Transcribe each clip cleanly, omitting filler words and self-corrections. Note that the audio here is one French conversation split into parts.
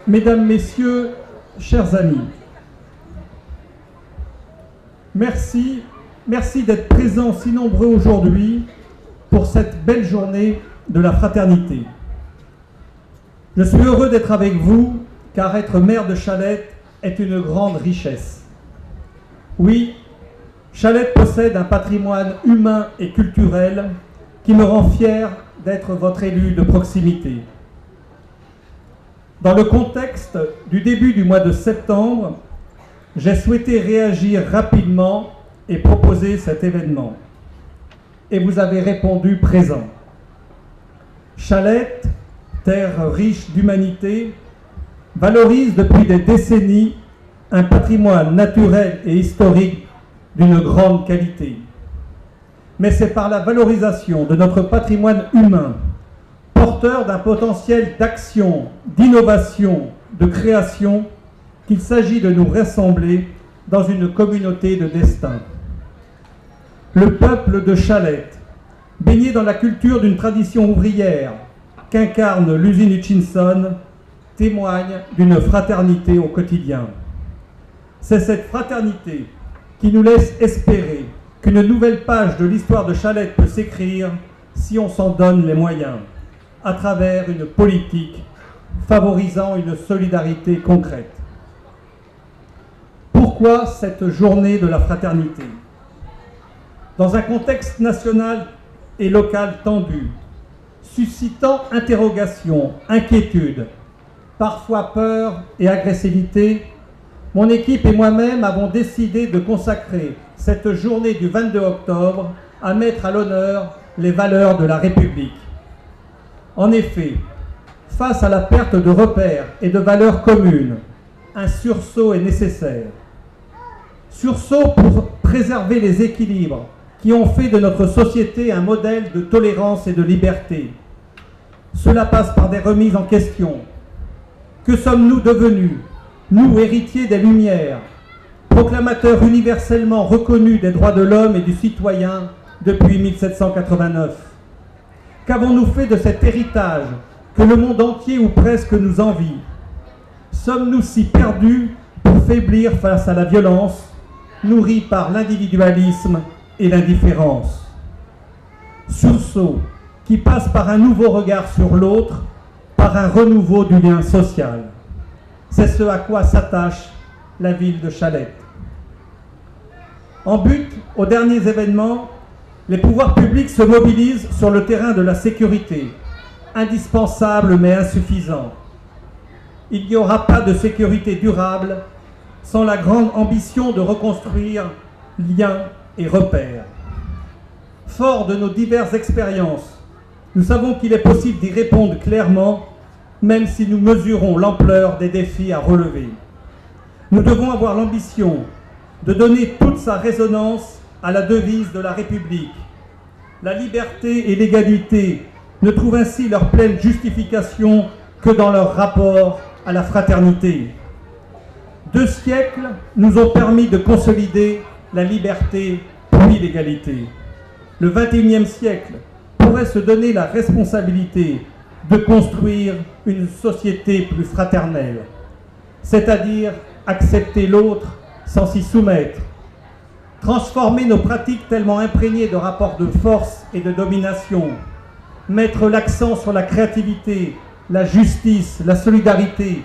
Mesdames, Messieurs, chers amis, merci d'être présents si nombreux aujourd'hui pour cette belle journée de la fraternité. Je suis heureux d'être avec vous, car être maire de Challettes est une grande richesse. Oui, Challettes possède un patrimoine humain et culturel qui me rend fier d'être votre élu de proximité. Dans le contexte du début du mois de septembre, j'ai souhaité réagir rapidement et proposer cet événement. Et vous avez répondu présent. Challettes, terre riche d'humanité, valorise depuis des décennies un patrimoine naturel et historique d'une grande qualité. Mais c'est par la valorisation de notre patrimoine humain, porteur d'un potentiel d'action, d'innovation, de création, qu'il s'agit de nous rassembler dans une communauté de destin. Le peuple de Challettes, baigné dans la culture d'une tradition ouvrière qu'incarne l'usine Hutchinson, témoigne d'une fraternité au quotidien. C'est cette fraternité qui nous laisse espérer qu'une nouvelle page de l'histoire de Challettes peut s'écrire si on s'en donne les moyens, à travers une politique favorisant une solidarité concrète. Pourquoi cette journée de la fraternité? Dans un contexte national et local tendu, suscitant interrogations, inquiétudes, parfois peur et agressivité, mon équipe et moi-même avons décidé de consacrer cette journée du 22 octobre à mettre à l'honneur les valeurs de la République. En effet, face à la perte de repères et de valeurs communes, un sursaut est nécessaire. Sursaut pour préserver les équilibres qui ont fait de notre société un modèle de tolérance et de liberté. Cela passe par des remises en question. Que sommes-nous devenus, nous, héritiers des Lumières, proclamateurs universellement reconnus des droits de l'homme et du citoyen depuis 1789? Qu'avons-nous fait de cet héritage que le monde entier ou presque nous envie? Sommes-nous si perdus pour faiblir face à la violence, nourris par l'individualisme et l'indifférence? Sursaut qui passe par un nouveau regard sur l'autre, par un renouveau du lien social. C'est ce à quoi s'attache la ville de Challettes. En but aux derniers événements, les pouvoirs publics se mobilisent sur le terrain de la sécurité, indispensable mais insuffisant. Il n'y aura pas de sécurité durable sans la grande ambition de reconstruire liens et repères. Fort de nos diverses expériences, nous savons qu'il est possible d'y répondre clairement, même si nous mesurons l'ampleur des défis à relever. Nous devons avoir l'ambition de donner toute sa résonance à la devise de la République. La liberté et l'égalité ne trouvent ainsi leur pleine justification que dans leur rapport à la fraternité. 2 siècles nous ont permis de consolider la liberté puis l'égalité. Le XXIe siècle pourrait se donner la responsabilité de construire une société plus fraternelle, c'est-à-dire accepter l'autre sans s'y soumettre, transformer nos pratiques tellement imprégnées de rapports de force et de domination, mettre l'accent sur la créativité, la justice, la solidarité,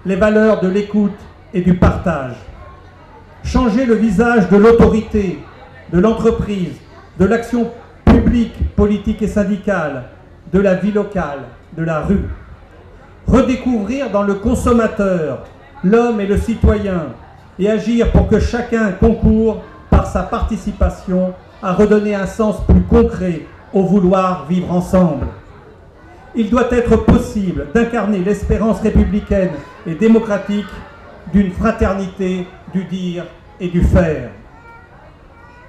les valeurs de l'écoute et du partage, changer le visage de l'autorité, de l'entreprise, de l'action publique, politique et syndicale, de la vie locale, de la rue, redécouvrir dans le consommateur l'homme et le citoyen et agir pour que chacun concourt par sa participation à redonner un sens plus concret au vouloir vivre ensemble. Il doit être possible d'incarner l'espérance républicaine et démocratique d'une fraternité du dire et du faire.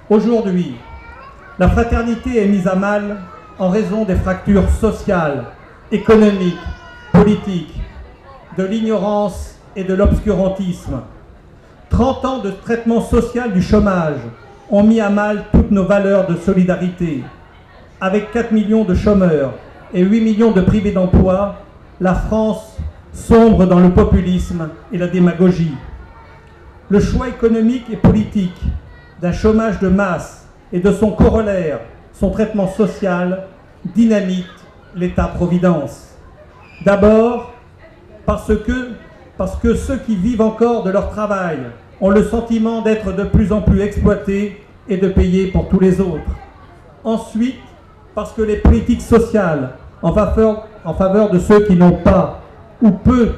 Aujourd'hui, la fraternité est mise à mal en raison des fractures sociales, économiques, politiques, de l'ignorance et de l'obscurantisme. 30 ans de traitement social du chômage ont mis à mal toutes nos valeurs de solidarité. Avec 4 millions de chômeurs et 8 millions de privés d'emploi, la France sombre dans le populisme et la démagogie. Le choix économique et politique d'un chômage de masse et de son corollaire, son traitement social, dynamite l'État-providence. D'abord, parce que ceux qui vivent encore de leur travail ont le sentiment d'être de plus en plus exploités et de payer pour tous les autres. Ensuite, parce que les politiques sociales en faveur de ceux qui n'ont pas ou peu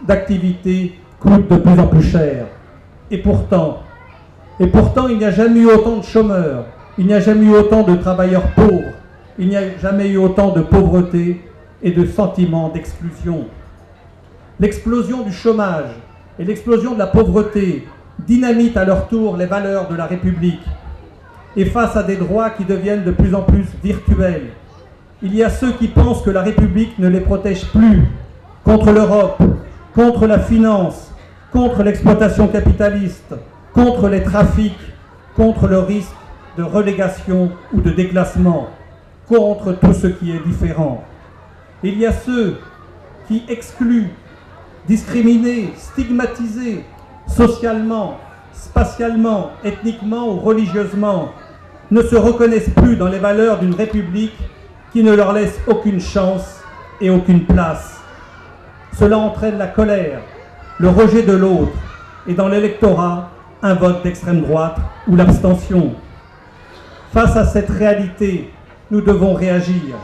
d'activités coûtent de plus en plus cher. Et pourtant, il n'y a jamais eu autant de chômeurs, il n'y a jamais eu autant de travailleurs pauvres, il n'y a jamais eu autant de pauvreté et de sentiments d'exclusion. L'explosion du chômage et l'explosion de la pauvreté dynamitent à leur tour les valeurs de la République. Et face à des droits qui deviennent de plus en plus virtuels, il y a ceux qui pensent que la République ne les protège plus contre l'Europe, contre la finance, contre l'exploitation capitaliste, contre les trafics, contre le risque de relégation ou de déclassement, contre tout ce qui est différent. Il y a ceux qui excluent, discriminés, stigmatisés, socialement, spatialement, ethniquement ou religieusement, ne se reconnaissent plus dans les valeurs d'une République qui ne leur laisse aucune chance et aucune place. Cela entraîne la colère, le rejet de l'autre et dans l'électorat, un vote d'extrême droite ou l'abstention. Face à cette réalité, nous devons réagir.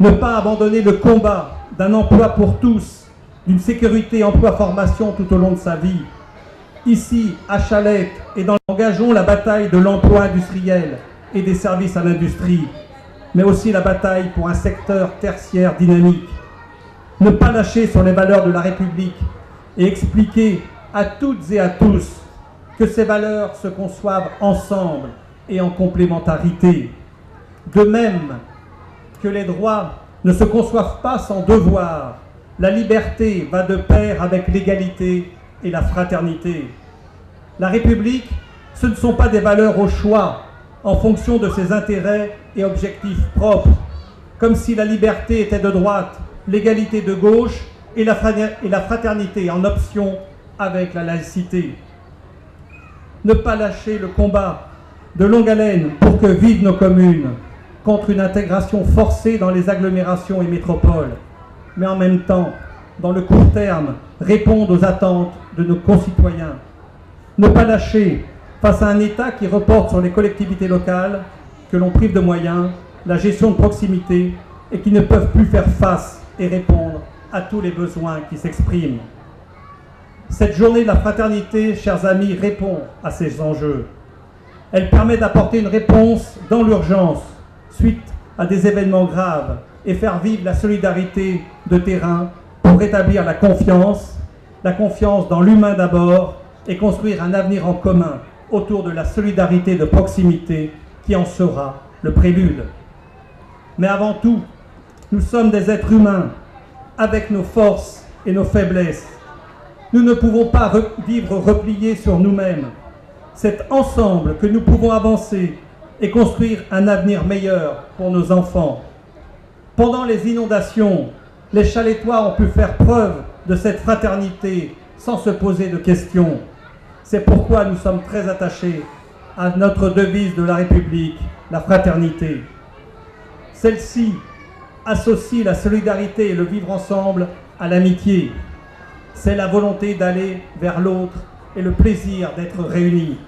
Ne pas abandonner le combat d'un emploi pour tous, d'une sécurité emploi-formation tout au long de sa vie. Ici, à Chalette, engageons la bataille de l'emploi industriel et des services à l'industrie, mais aussi la bataille pour un secteur tertiaire dynamique. Ne pas lâcher sur les valeurs de la République et expliquer à toutes et à tous que ces valeurs se conçoivent ensemble et en complémentarité. De même que les droits ne se conçoivent pas sans devoir, la liberté va de pair avec l'égalité et la fraternité. La République, ce ne sont pas des valeurs au choix, en fonction de ses intérêts et objectifs propres, comme si la liberté était de droite, l'égalité de gauche et la fraternité en option avec la laïcité. Ne pas lâcher le combat de longue haleine pour que vivent nos communes, contre une intégration forcée dans les agglomérations et métropoles, mais en même temps, dans le court terme, répondre aux attentes de nos concitoyens. Ne pas lâcher face à un État qui reporte sur les collectivités locales, que l'on prive de moyens, la gestion de proximité et qui ne peuvent plus faire face et répondre à tous les besoins qui s'expriment. Cette journée de la fraternité, chers amis, répond à ces enjeux. Elle permet d'apporter une réponse dans l'urgence, suite à des événements graves, et faire vivre la solidarité de terrain pour rétablir la confiance dans l'humain d'abord, et construire un avenir en commun autour de la solidarité de proximité qui en sera le prélude. Mais avant tout, nous sommes des êtres humains avec nos forces et nos faiblesses. Nous ne pouvons pas vivre repliés sur nous-mêmes. C'est ensemble que nous pouvons avancer et construire un avenir meilleur pour nos enfants. Pendant les inondations, les Chalettois ont pu faire preuve de cette fraternité sans se poser de questions. C'est pourquoi nous sommes très attachés à notre devise de la République, la fraternité. Celle-ci associe la solidarité et le vivre ensemble à l'amitié. C'est la volonté d'aller vers l'autre et le plaisir d'être réunis.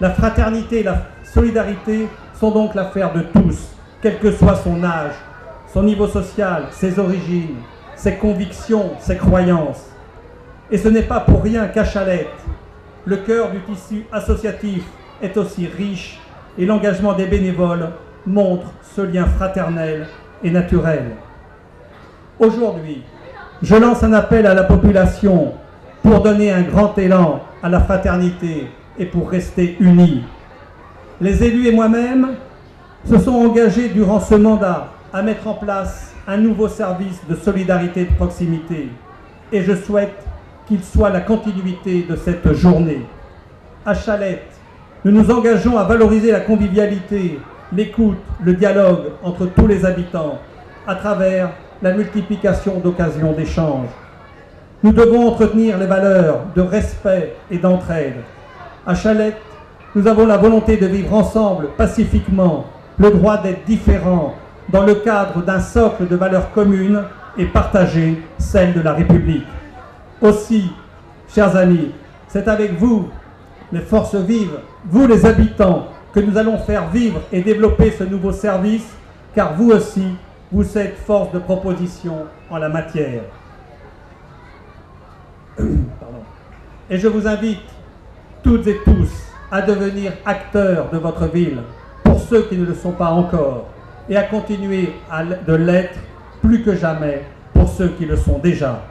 La fraternité et la solidarité sont donc l'affaire de tous, quel que soit son âge, son niveau social, ses origines, ses convictions, ses croyances. Et ce n'est pas pour rien qu'à Chalette, le cœur du tissu associatif est aussi riche et l'engagement des bénévoles montre ce lien fraternel et naturel. Aujourd'hui, je lance un appel à la population pour donner un grand élan à la fraternité et pour rester unis. Les élus et moi-même se sont engagés durant ce mandat à mettre en place un nouveau service de solidarité de proximité et je souhaite qu'il soit la continuité de cette journée. À Chalette, nous nous engageons à valoriser la convivialité, l'écoute, le dialogue entre tous les habitants à travers la multiplication d'occasions d'échange. Nous devons entretenir les valeurs de respect et d'entraide. À Chalette, nous avons la volonté de vivre ensemble, pacifiquement, le droit d'être différents, dans le cadre d'un socle de valeurs communes et partager celle de la République. Aussi, chers amis, c'est avec vous, les forces vives, vous les habitants, que nous allons faire vivre et développer ce nouveau service, car vous aussi, vous êtes force de proposition en la matière. Et je vous invite, toutes et tous, à devenir acteurs de votre ville, pour ceux qui ne le sont pas encore, et à continuer de l'être plus que jamais pour ceux qui le sont déjà.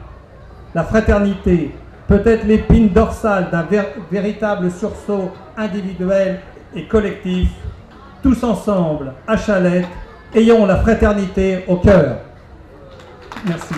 La fraternité peut être l'épine dorsale d'un véritable sursaut individuel et collectif. Tous ensemble, à Chalette, ayons la fraternité au cœur. Merci.